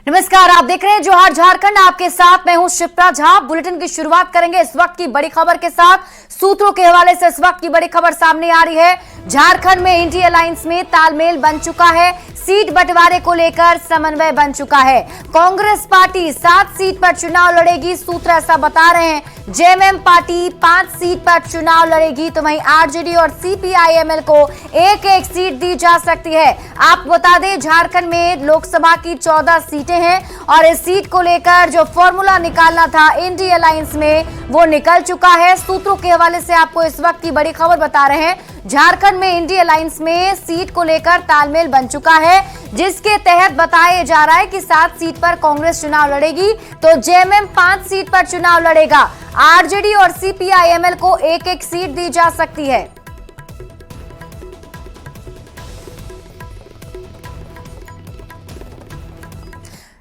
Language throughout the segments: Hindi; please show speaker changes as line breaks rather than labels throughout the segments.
नमस्कार, आप देख रहे हैं जोहार झारखंड। आपके साथ मैं हूं शिप्रा झा। बुलेटिन की शुरुआत करेंगे इस वक्त की बड़ी खबर के साथ। सूत्रों के हवाले से इस वक्त की बड़ी खबर सामने आ रही है। झारखंड में इंडिया अलायंस में तालमेल बन चुका है। सीट बंटवारे को लेकर समन्वय बन चुका है। कांग्रेस पार्टी 7 सीट पर चुनाव लड़ेगी, सूत्र ऐसा बता रहे हैं। जेएमएम पार्टी 5 सीट पर चुनाव लड़ेगी, तो वहीं आरजेडी और सीपीआईएमएल को एक सीट दी जा सकती है। आप बता दें, झारखंड में लोकसभा की 14 सीटें हैं और इस सीट को लेकर जो फॉर्मूला निकालना था इंडिया अलायंस में, वो निकल चुका है। सूत्रों के हवाले से आपको इस वक्त की बड़ी खबर बता रहे हैं। झारखंड में इंडिया अलायंस में सीट को लेकर तालमेल बन चुका है, जिसके तहत बताया जा रहा है कि 7 सीट पर कांग्रेस चुनाव लड़ेगी, तो जेएमएम 5 सीट पर चुनाव लड़ेगा। आरजेडी और सीपीआईएमएल को एक सीट दी जा सकती है।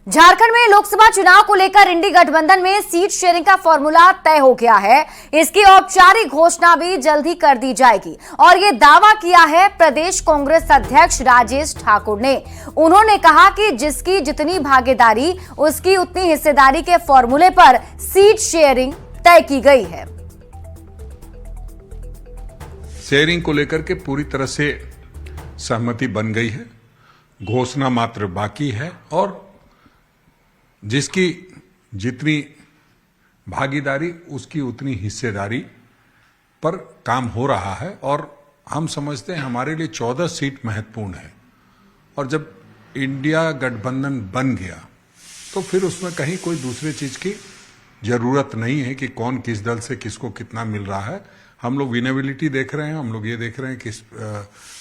झारखंड में लोकसभा चुनाव को लेकर इंडी गठबंधन में सीट शेयरिंग का फॉर्मूला तय हो गया है। इसकी औपचारिक घोषणा भी जल्द ही कर दी जाएगी और ये दावा किया है प्रदेश कांग्रेस अध्यक्ष राजेश ठाकुर ने। उन्होंने कहा कि जिसकी जितनी भागीदारी उसकी उतनी हिस्सेदारी के फॉर्मूले पर सीट शेयरिंग तय की गई है।
शेयरिंग को लेकर के पूरी तरह से सहमति बन गई है, घोषणा मात्र बाकी है और जिसकी जितनी भागीदारी उसकी उतनी हिस्सेदारी पर काम हो रहा है। और हम समझते हैं हमारे लिए 14 सीट महत्वपूर्ण है और जब इंडिया गठबंधन बन गया तो फिर उसमें कहीं कोई दूसरे चीज की जरूरत नहीं है कि कौन किस दल से किसको कितना मिल रहा है। हम लोग विनेबिलिटी देख रहे हैं, हम लोग ये देख रहे हैं किस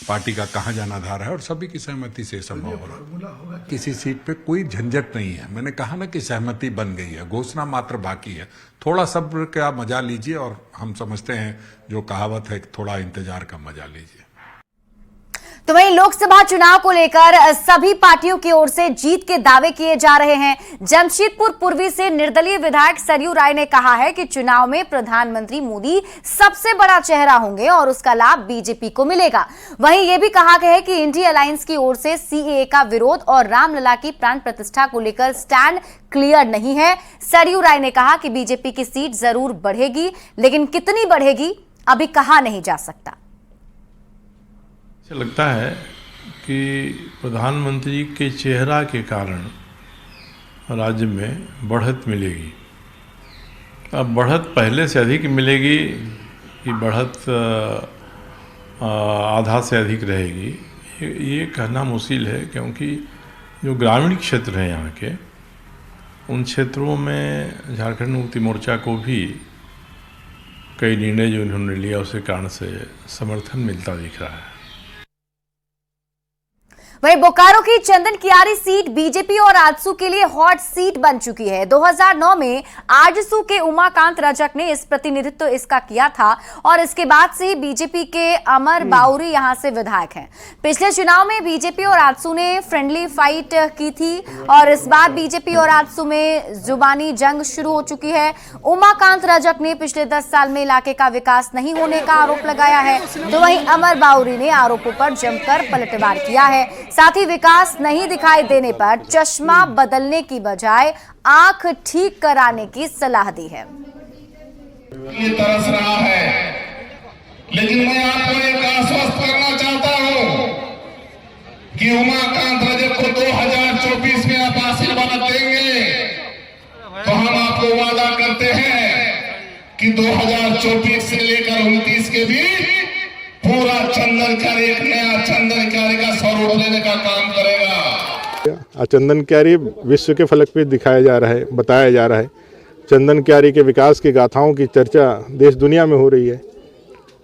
पार्टी का कहाँ जाना धारा है और सभी की सहमति से संभव हो रहा है। किसी सीट पे कोई झंझट नहीं है। मैंने कहा ना कि सहमति बन गई है, घोषणा मात्र बाकी है। थोड़ा सब्र का मजा लीजिए और हम समझते हैं जो कहावत है, थोड़ा इंतजार का मजा लीजिए।
तो वहीं लोकसभा चुनाव को लेकर सभी पार्टियों की ओर से जीत के दावे किए जा रहे हैं। जमशेदपुर पूर्वी से निर्दलीय विधायक सरयू राय ने कहा है कि चुनाव में प्रधानमंत्री मोदी सबसे बड़ा चेहरा होंगे और उसका लाभ बीजेपी को मिलेगा। वहीं यह भी कहा गया है कि इंडिया अलायंस की ओर से सीएए का विरोध और रामलला की प्राण प्रतिष्ठा को लेकर स्टैंड क्लियर नहीं है। सरयू राय ने कहा कि बीजेपी की सीट जरूर बढ़ेगी, लेकिन कितनी बढ़ेगी अभी कहा नहीं जा सकता।
लगता है कि प्रधानमंत्री के चेहरा के कारण राज्य में बढ़त मिलेगी। अब बढ़त पहले से अधिक मिलेगी कि बढ़त आधा से अधिक रहेगी, ये कहना मुश्किल है, क्योंकि जो ग्रामीण क्षेत्र हैं यहाँ के, उन क्षेत्रों में झारखंड मुक्ति मोर्चा को भी कई निर्णय जो उन्होंने लिया उसके कारण से समर्थन मिलता दिख रहा है।
वहीं बोकारो की चंदन कियारी सीट बीजेपी और आजसू के लिए हॉट सीट बन चुकी है। 2009 में आजसू के उमाकांत रजक ने इस प्रतिनिधित्व इसका किया था और इसके बाद से बीजेपी के अमर बाउरी यहां से विधायक हैं। पिछले चुनाव में बीजेपी और आजसू ने फ्रेंडली फाइट की थी और इस बार बीजेपी और आजसू में जुबानी जंग शुरू हो चुकी है। उमाकांत रजक ने पिछले 10 साल में इलाके का विकास नहीं होने का आरोप लगाया है, तो वहीं अमर बाउरी ने आरोपों पर जमकर पलटवार किया है। साथ ही विकास नहीं दिखाई देने पर चश्मा बदलने की बजाय आंख ठीक कराने की सलाह दी है।
ये तरस रहा है, लेकिन मैं आपको एक आश्वस्त करना चाहता हूं कि उमाकांत रजक को 2024 में आप आशीर्वाद देंगे तो हम आपको वादा करते हैं कि 2024 से लेकर 29 के बीच पूरा चंदन क्यारी एक नया चंदन क्यारी का स्वरूप लेने का काम करेगा।
चंदन क्यारी विश्व के फलक पे दिखाया जा रहा है, बताया जा रहा है। चंदन क्यारी के विकास की गाथाओं की चर्चा देश दुनिया में हो रही है।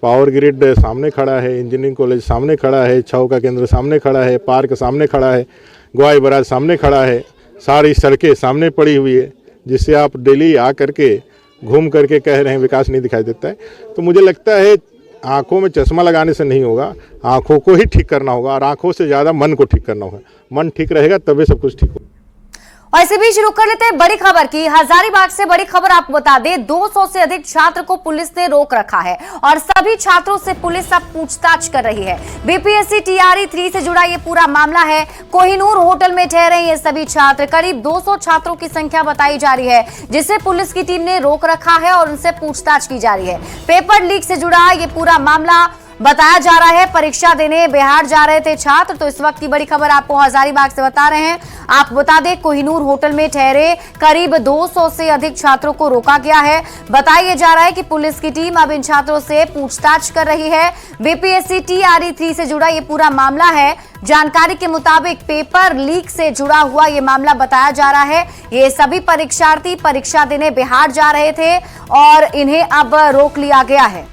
पावर ग्रिड सामने खड़ा है, इंजीनियरिंग कॉलेज सामने खड़ा है, छाव का केंद्र सामने खड़ा है, पार्क सामने खड़ा है, गोवाई बराज सामने खड़ा है, सारी सड़कें सामने पड़ी हुई है, जिससे आप डेली आ करके घूम करके कह रहे हैं विकास नहीं दिखाई देता है। तो मुझे लगता है आंखों में चश्मा लगाने से नहीं होगा, आंखों को ही ठीक करना होगा और आंखों से ज़्यादा मन को ठीक करना होगा। मन ठीक रहेगा तभी सब कुछ ठीक होगा।
और इसी बीच रुक कर लेते हैं बड़ी खबर की। हजारीबाग से बड़ी खबर आपको बता दें, 200 से अधिक छात्र को पुलिस ने रोक रखा है और सभी छात्रों से पुलिस अब पूछताछ कर रही है। बीपीएससी टीआरई 3 से जुड़ा ये पूरा मामला है। कोहिनूर होटल में ठहरे ये सभी छात्र, करीब 200 छात्रों की संख्या बताई जा रही है, जिसे पुलिस की टीम ने रोक रखा है और उनसे पूछताछ की जा रही है। पेपर लीक से जुड़ा ये पूरा मामला बताया जा रहा है। परीक्षा देने बिहार जा रहे थे छात्र। तो इस वक्त की बड़ी खबर आपको हजारीबाग से बता रहे हैं। आपको बता दें, कोहिनूर होटल में ठहरे करीब 200 से अधिक छात्रों को रोका गया है। बताया जा रहा है कि पुलिस की टीम अब इन छात्रों से पूछताछ कर रही है। बीपीएससी टीआरई 3 से जुड़ा ये पूरा मामला है। जानकारी के मुताबिक पेपर लीक से जुड़ा हुआ ये मामला बताया जा रहा है। ये सभी परीक्षार्थी परीक्षा देने बिहार जा रहे थे और इन्हें अब रोक लिया गया है।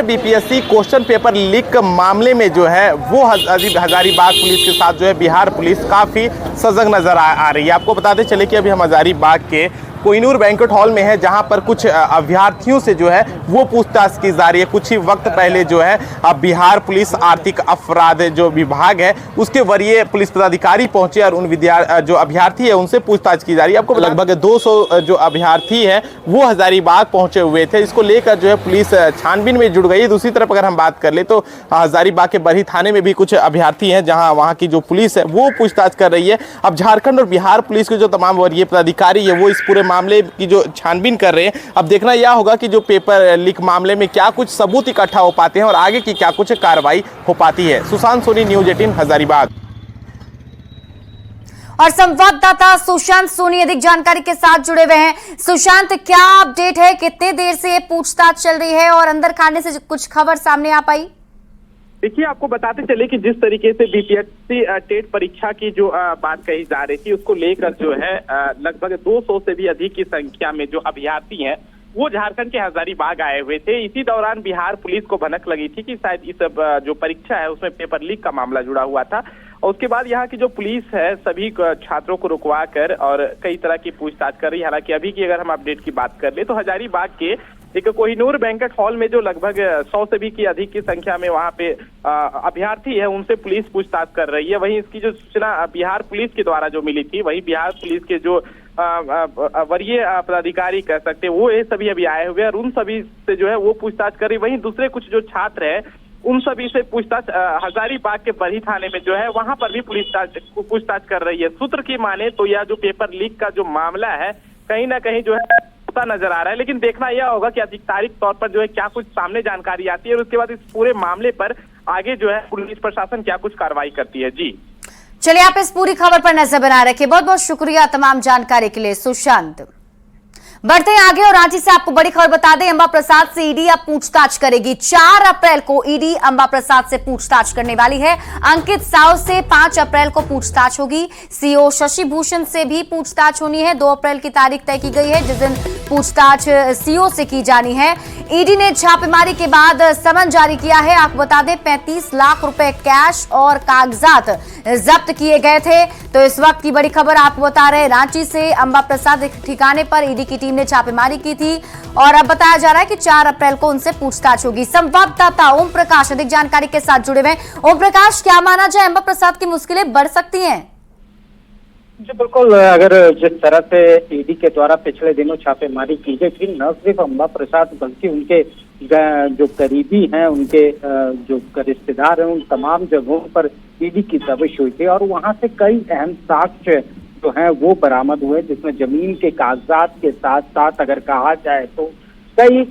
बीपीएससी क्वेश्चन पेपर लीक मामले में जो है वो हजारीबाग पुलिस के साथ जो है बिहार पुलिस काफी सजग नजर आ रही है। आपको बताते चले कि अभी हम हजारीबाग के कोहिनूर बैंक्वेट हॉल में है, जहां पर कुछ अभ्यर्थियों से जो है वो पूछताछ की जा रही है। कुछ ही वक्त पहले जो है बिहार पुलिस आर्थिक अपराध जो विभाग है उसके वरीय पुलिस पदाधिकारी पहुंचे और उन जो अभ्यर्थी है उनसे पूछताछ की जा रही है। आपको लगभग 200 जो अभ्यर्थी है वो हजारीबाग पहुंचे हुए थे। इसको लेकर जो है पुलिस छानबीन में जुट गई। दूसरी तरफ अगर हम बात कर ले तो हजारीबाग के बरही थाने में भी कुछ अभ्यर्थी हैं, जहाँ वहाँ की जो पुलिस है वो पूछताछ कर रही है। अब झारखंड और बिहार पुलिस के जो तमाम वरीय पदाधिकारी है वो इस पूरे मामले की जो छानबीन कर रहे हैं। अब देखना यह होगा कि जो पेपर लीक मामले में क्या कुछ सबूत इकट्ठा हो पाते हैं और आगे की क्या कुछ कार्रवाई हो पाती है। सुशांत सोनी, न्यूज़ 18 हजारीबाग।
और संवाददाता सुशांत सोनी अधिक जानकारी के साथ जुड़े हुए हैं। सुशांत, क्या अपडेट है? कितने देर से ये पूछताछ चल रही है और अंदर खाने से कुछ खबर सामने आ पाई?
देखिए, आपको बताते चले कि जिस तरीके से बीपीएससी टेट परीक्षा की जो बात कही जा रही थी उसको लेकर जो है लगभग 200 से भी अधिक की संख्या में जो अभ्यर्थी हैं वो झारखंड के हजारीबाग आए हुए थे। इसी दौरान बिहार पुलिस को भनक लगी थी कि शायद इस जो परीक्षा है उसमें पेपर लीक का मामला जुड़ा हुआ था। और उसके बाद यहाँ की जो पुलिस है सभी छात्रों को रुकवा कर और कई तरह की पूछताछ कर रही है। हालांकि अभी की अगर हम अपडेट की बात कर ले तो हजारीबाग के एक कोहिनूर बैंक्वेट हॉल में जो लगभग 100 से भी की अधिक की संख्या में वहाँ पे अभ्यर्थी है उनसे पुलिस पूछताछ कर रही है। वहीं इसकी जो सूचना बिहार पुलिस के द्वारा जो मिली थी, वहीं बिहार पुलिस के जो वरीय पदाधिकारी कह सकते हैं वो ये सभी अभी आए हुए और उन सभी से जो है वो पूछताछ कर रही। वहीं दूसरे कुछ जो छात्र है उन सभी से पूछताछ हजारीबाग के बरही थाने में जो है वहां पर भी पुलिस पूछताछ कर रही है। सूत्र की माने तो यह जो पेपर लीक का जो मामला है कहीं ना कहीं जो है नजर आ रहा है, लेकिन देखना यह होगा कि आधिकारिक तौर पर जो है क्या कुछ सामने जानकारी आती है और उसके बाद इस पूरे मामले पर आगे जो है पुलिस प्रशासन क्या कुछ कार्रवाई करती है। जी
चलिए, आप इस पूरी खबर पर नजर बनाए रखिए। बहुत बहुत शुक्रिया तमाम जानकारी के लिए सुशांत। बढ़ते हैं आगे और रांची से आपको बड़ी खबर बता दें, अंबा प्रसाद से ईडी अब पूछताछ करेगी। 4 अप्रैल को ईडी अंबा प्रसाद से पूछताछ करने वाली है। अंकित साव से 5 अप्रैल को पूछताछ होगी। सीओ शशि भूषण से भी पूछताछ होनी है। 2 अप्रैल की तारीख तय की गई है जिस दिन पूछताछ सीओ से की जानी है। ईडी ने छापेमारी के बाद समन जारी किया है। आपको बता दें 35 लाख रुपए कैश और कागजात जब्त किए गए थे। तो इस वक्त की बड़ी खबर आपको बता रहे हैं, रांची से अंबा प्रसाद ठिकाने पर ईडी की टीम ने छापेमारी की थी और अब बताया जा रहा है कि 4 अप्रैल को उनसे पूछताछ होगी। संवाददाता ओम प्रकाश अधिक जानकारी के साथ जुड़े हुए हैं। ओम प्रकाश, क्या माना जाए, अंबा प्रसाद की मुश्किलें बढ़ सकती हैं?
जी बिल्कुल, अगर जिस तरह से ईडी के द्वारा पिछले दिनों छापेमारी की गई थी, न सिर्फ अंबा प्रसाद बल्कि उनके जो करीबी हैं, उनके जो रिश्तेदार हैं, उन तमाम जगहों पर ईडी की दबिश हुई थी और वहां से कई अहम साक्ष्य जो हैं वो बरामद हुए, जिसमें जमीन के कागजात के साथ साथ अगर कहा जाए तो कई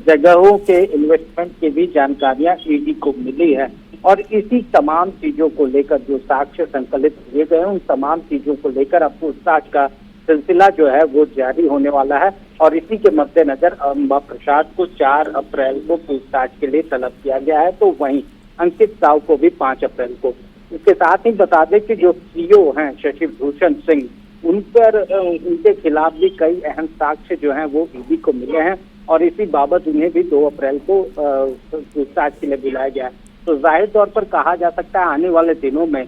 जगहों के इन्वेस्टमेंट की भी जानकारियां ईडी को मिली है। और इसी तमाम चीजों को लेकर जो साक्ष्य संकलित किए गए हैं उन तमाम चीजों को लेकर अब पूछताछ का सिलसिला जो है वो जारी होने वाला है। और इसी के मद्देनजर अंबा प्रसाद को 4 अप्रैल को पूछताछ के लिए तलब किया गया है, तो वहीं अंकित साव को भी 5 अप्रैल को। इसके साथ ही बता दें कि जो सीओ हैं शशि भूषण सिंह, उन पर उनके खिलाफ भी कई अहम साक्ष्य जो हैं वो ईडी को मिले हैं और इसी बाबत उन्हें भी 2 अप्रैल को पूछताछ के लिए बुलाया गया है। तो जाहिर तौर पर कहा जा सकता है आने वाले दिनों में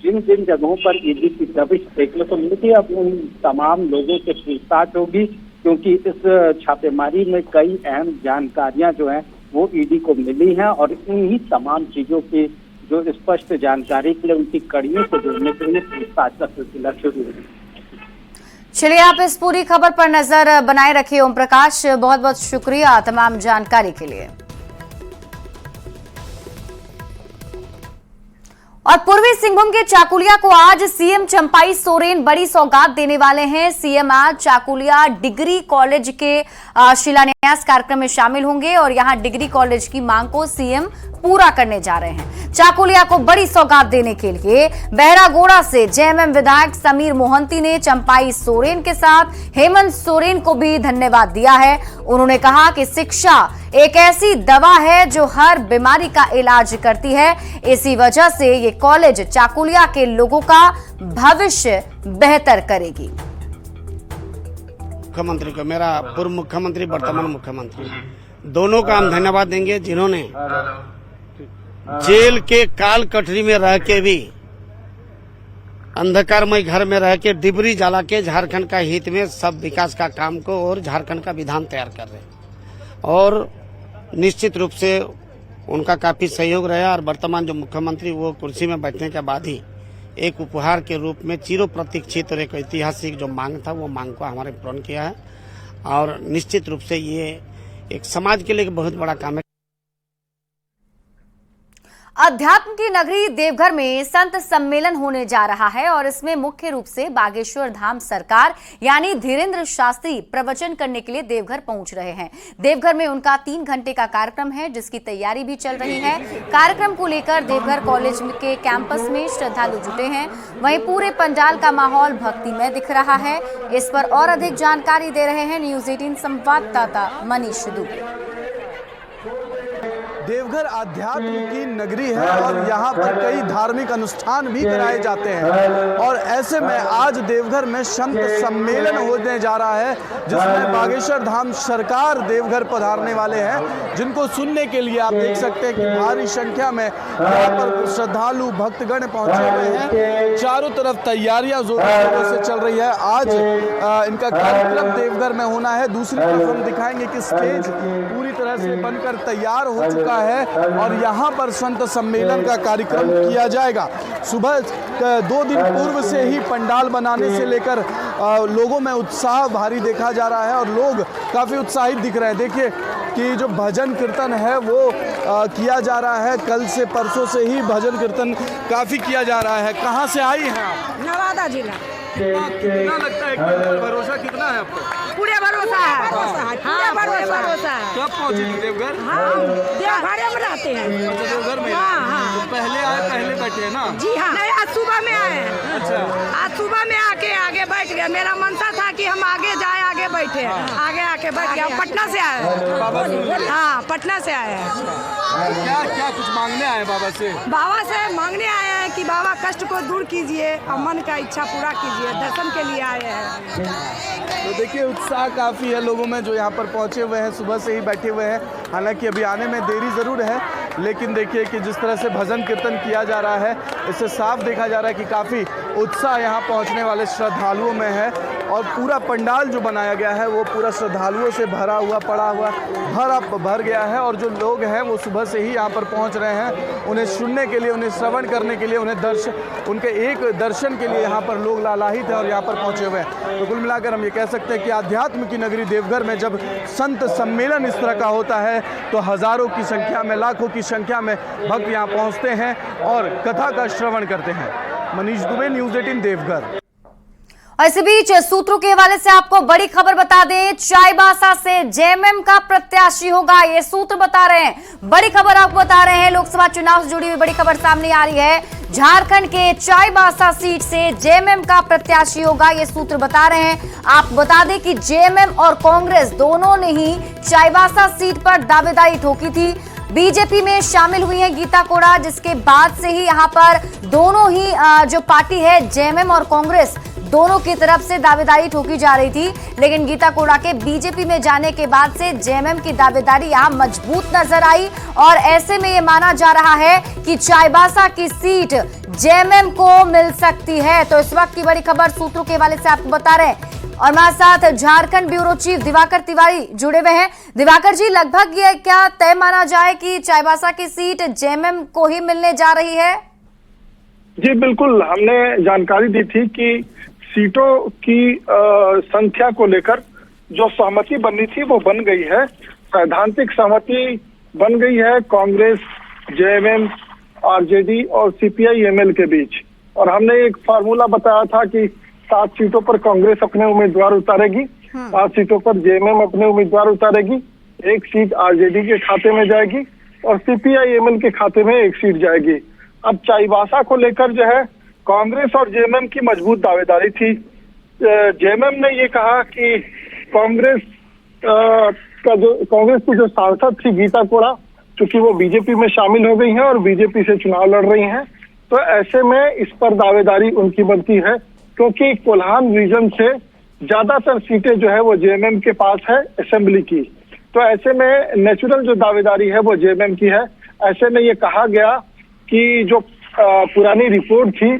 जिन जिन जगहों पर ईडी की दबिश देखने को मिलती है अब उन तमाम लोगों से पूछताछ होगी, क्योंकि इस छापेमारी में कई अहम जानकारियां जो हैं वो ईडी को मिली हैं और इन्हीं तमाम चीजों की जो स्पष्ट जानकारी के लिए उनकी कड़ियों को जोड़ने के लिए पूछताछ का सिलसिला शुरू है।
चलिए, आप इस पूरी खबर पर नजर बनाए रखिए ओम प्रकाश, बहुत बहुत शुक्रिया तमाम जानकारी के लिए। और पूर्वी सिंहभूम के चाकुलिया को आज सीएम चंपाई सोरेन बड़ी सौगात देने वाले हैं। सीएम आज चाकुलिया डिग्री कॉलेज के शिलान्यास कार्यक्रम में शामिल होंगे और यहां डिग्री कॉलेज की मांग को सीएम पूरा करने जा रहे हैं। चाकुलिया को बड़ी सौगात देने के लिए बहरागोड़ा से जेएमएम विधायक समीर मोहंती ने चंपाई सोरेन के साथ हेमंत सोरेन को भी धन्यवाद दिया है। उन्होंने कहा कि शिक्षा एक ऐसी दवा है जो हर बीमारी का इलाज करती है, इसी वजह से ये कॉलेज चाकुलिया के लोगों का भविष्य बेहतर करेगी।
मुख्यमंत्री को, मेरा पूर्व मुख्यमंत्री वर्तमान मुख्यमंत्री, दोनों का हम धन्यवाद देंगे जिन्होंने जेल के काल कटरी में रह के भी अंधकारमय घर में रह के डिबरी जला के झारखंड का हित में सब विकास का काम को और झारखंड का विधान तैयार कर रहे हैं और निश्चित रूप से उनका काफी सहयोग रहा। और वर्तमान जो मुख्यमंत्री वो कुर्सी में बैठने के बाद ही एक उपहार के रूप में चिरो प्रतीक्षित और एक ऐतिहासिक जो मांग था वो मांग को हमारे पूर्ण किया है और निश्चित रूप से ये एक समाज के लिए एक बहुत बड़ा काम है।
अध्यात्म की नगरी देवघर में संत सम्मेलन होने जा रहा है और इसमें मुख्य रूप से बागेश्वर धाम सरकार यानी धीरेन्द्र शास्त्री प्रवचन करने के लिए देवघर पहुंच रहे हैं। देवघर में उनका 3 घंटे का कार्यक्रम है जिसकी तैयारी भी चल रही है। कार्यक्रम को लेकर देवघर कॉलेज के कैंपस में श्रद्धालु जुटे हैं, वहीं पूरे पंडाल का माहौल भक्तिमय दिख रहा है। इस पर और अधिक जानकारी दे रहे हैं न्यूज 18 संवाददाता मनीष दुबे।
देवघर आध्यात्म की नगरी है और यहाँ पर कई धार्मिक अनुष्ठान भी कराए जाते हैं और ऐसे में आज देवघर में संत सम्मेलन होने जा रहा है जिसमें बागेश्वर धाम सरकार देवघर पधारने वाले हैं, जिनको सुनने के लिए आप देख सकते हैं कि भारी संख्या में यहाँ पर श्रद्धालु भक्तगण पहुंचे हुए हैं। चारों तरफ तैयारियां जोरों से चल रही है। आज इनका कार्यक्रम देवघर में होना है। दूसरी तरफ हम दिखाएंगे कि स्टेज पूरी तरह से बनकर तैयार हो चुका है और यहाँ पर संत सम्मेलन का कार्यक्रम किया जाएगा। सुबह 2 दिन पूर्व से ही पंडाल बनाने से लेकर लोगों में उत्साह भारी देखा जा रहा है और लोग काफ़ी उत्साहित दिख रहे हैं। देखिए कि जो भजन कीर्तन है वो किया जा रहा है। कल से परसों से ही भजन कीर्तन काफ़ी किया जा रहा है। कहाँ से आई हैं आप?
नवादा जिला।
कितना लगता है कि भरोसा कितना है आपको?
पूरे भरोसा है। हाँ, भरोसा है।
कब पहुँचे देवघर?
हाँ, देवघर में रहते हैं।
देवघर में?
हाँ, हाँ।
तो पहले बैठे हैं ना?
जी हाँ। नहीं, आज सुबह में आए हैं।
अच्छा।
आज सुबह में आके आगे बैठ गए। मेरा मनसा था कि हम आगे जाए, आगे बैठे। आगे आके बैठ गए। पटना से आए हैं। हाँ, पटना से आए हैं।
क्या कुछ मांगने आए बाबा से?
बाबा से मांगने आए हैं कि बाबा कष्ट को दूर कीजिए और मन का इच्छा पूरा कीजिए। दर्शन के लिए आए हैं।
तो देखिए उत्साह काफ़ी है लोगों में जो यहाँ पर पहुँचे हुए हैं, सुबह से ही बैठे हुए हैं। हालांकि अभी आने में देरी ज़रूर है, लेकिन देखिए कि जिस तरह से भजन कीर्तन किया जा रहा है इससे साफ देखा जा रहा है कि काफ़ी उत्साह यहाँ पहुँचने वाले श्रद्धालुओं में है और पूरा पंडाल जो बनाया गया है वो पूरा श्रद्धालुओं से भरा हुआ भर गया है और जो लोग हैं वो सुबह से ही यहाँ पर पहुँच रहे हैं। उन्हें सुनने के लिए, उन्हें श्रवण करने के लिए, उनके एक दर्शन के लिए यहाँ पर लोग लालायित हैं और यहाँ पर पहुँचे हुए हैं। तो कुल मिलाकर हम ये कह सकते हैं कि आध्यात्म की नगरी देवघर में जब संत सम्मेलन इस तरह का होता है तो हज़ारों की संख्या में, लाखों की संख्या में भक्त यहाँ पहुँचते हैं और कथा का श्रवण करते हैं। मनीष दुबे, न्यूज़ 18 देवघर।
और इसी बीच सूत्रों के हवाले से आपको बड़ी खबर बता दें, चाईबासा से जेएमएम का प्रत्याशी होगा, ये सूत्र बता रहे हैं। बड़ी खबर आपको बता रहे हैं, लोकसभा चुनाव से जुड़ी हुई बड़ी खबर सामने आ रही है। झारखंड के चाईबासा सीट से जेएमएम का प्रत्याशी होगा, ये सूत्र बता रहे हैं। आप बता दें कि जेएमएम और कांग्रेस दोनों ने ही चाईबासा सीट पर दावेदारी ठोकी थी। बीजेपी में शामिल हुई है गीता कोड़ा, जिसके बाद से ही यहाँ पर दोनों ही जो पार्टी है जेएमएम और कांग्रेस दोनों की तरफ से दावेदारी ठोकी जा रही थी, लेकिन गीता कोड़ा के बीजेपी में जाने के बाद से जेएमएम की दावेदारी यहाँ मजबूत नजर आई और ऐसे में ये माना जा रहा है कि चाईबासा की सीट जेएमएम को मिल सकती है। तो इस वक्त की बड़ी खबर सूत्रों के हवाले से आपको बता रहे हैं। और हमारे साथ झारखंड ब्यूरो चीफ दिवाकर तिवारी जुड़े हुए हैं। दिवाकर जी, लगभग ये क्या तय माना जाए कि चाईबासा की सीट जेएमएम को ही मिलने जा रही है?
जी बिल्कुल, हमने जानकारी दी थी कि सीटों की संख्या को लेकर जो सहमति बननी थी वो बन गई है। सैद्धांतिक सहमति बन गई है कांग्रेस, जेएमएम, आरजेडी और सीपीआई-एमएल के बीच। और हमने एक फार्मूला बताया था कि 7 सीटों पर कांग्रेस अपने उम्मीदवार उतारेगी, 5 सीटों पर जेएमएम अपने उम्मीदवार उतारेगी, 1 सीट आरजेडी के खाते में जाएगी और सीपीआई-एमएल के खाते में 1 सीट जाएगी। अब चाईबासा को लेकर जो है कांग्रेस और जेएमएम की मजबूत दावेदारी थी। जेएमएम ने ये कहा कि कांग्रेस की जो सांसद थी गीता कोड़ा, चूंकि वो बीजेपी में शामिल हो गई हैं और बीजेपी से चुनाव लड़ रही हैं, तो ऐसे में इस पर दावेदारी उनकी बनती है क्योंकि कोल्हान रीजन से ज्यादातर सीटें जो है वो जेएमएम के पास है असेंबली की। तो ऐसे में नेचुरल जो दावेदारी है वो जेएमएम की है। ऐसे में ये कहा गया कि जो पुरानी रिपोर्ट थी,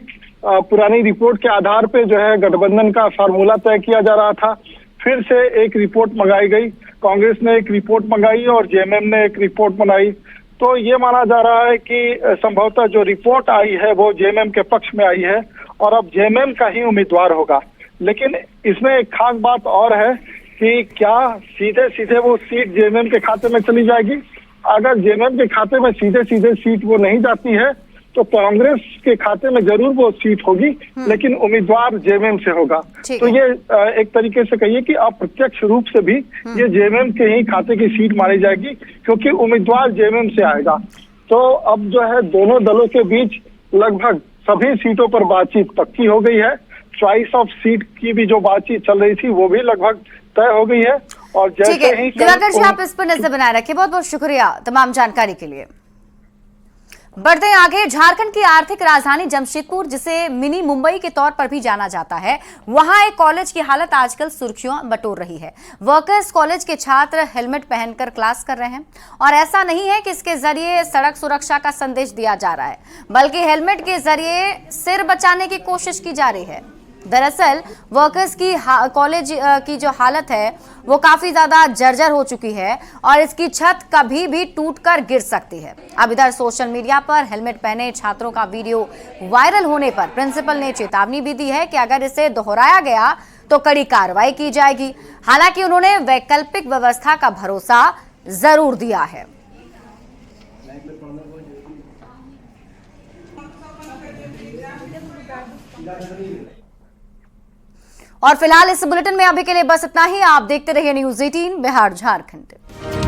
पुरानी रिपोर्ट के आधार पे जो है गठबंधन का फार्मूला तय किया जा रहा था। फिर से एक रिपोर्ट मंगाई गई, कांग्रेस ने एक रिपोर्ट मंगाई और जेएमएम ने एक रिपोर्ट बनाई। तो ये माना जा रहा है कि संभवतः जो रिपोर्ट आई है वो जेएमएम के पक्ष में आई है और अब जेएमएम का ही उम्मीदवार होगा। लेकिन इसमें एक खास बात और है कि क्या सीधे सीधे वो सीट जेएमएम के खाते में चली जाएगी? अगर जेएमएम के खाते में सीधे सीधे सीट वो नहीं जाती है तो कांग्रेस के खाते में जरूर वो सीट होगी, लेकिन उम्मीदवार जेएमएम से होगा। तो ये एक तरीके से कहिए कि अप्रत्यक्ष रूप से भी ये जेएमएम के ही खाते की सीट मानी जाएगी क्योंकि उम्मीदवार जेएमएम से आएगा। तो अब जो है दोनों दलों के बीच लगभग सभी सीटों पर बातचीत पक्की हो गई है। चॉइस ऑफ सीट की भी जो बातचीत चल रही थी वो भी लगभग तय हो गई है। और जैसे ही
दिवाकर जी, आप इस पर नजर बनाए रखिए। बहुत बहुत शुक्रिया तमाम जानकारी के लिए। बढ़ते हैं आगे। झारखंड की आर्थिक राजधानी जमशेदपुर, जिसे मिनी मुंबई के तौर पर भी जाना जाता है, वहां एक कॉलेज की हालत आजकल सुर्खियों बटोर रही है। वर्कर्स कॉलेज के छात्र हेलमेट पहनकर क्लास कर रहे हैं और ऐसा नहीं है कि इसके जरिए सड़क सुरक्षा का संदेश दिया जा रहा है, बल्कि हेलमेट के जरिए सिर बचाने की कोशिश की जा रही है। दरअसल वर्कर्स की कॉलेज की जो हालत है वो काफी ज्यादा जर्जर हो चुकी है और इसकी छत कभी भी टूटकर गिर सकती है। अब इधर सोशल मीडिया पर हेलमेट पहने छात्रों का वीडियो वायरल होने पर प्रिंसिपल ने चेतावनी भी दी है कि अगर इसे दोहराया गया तो कड़ी कार्रवाई की जाएगी। हालांकि उन्होंने वैकल्पिक व्यवस्था का भरोसा जरूर दिया है। और फिलहाल इस बुलेटिन में अभी के लिए बस इतना ही। आप देखते रहिए न्यूज़ 18 बिहार झारखंड।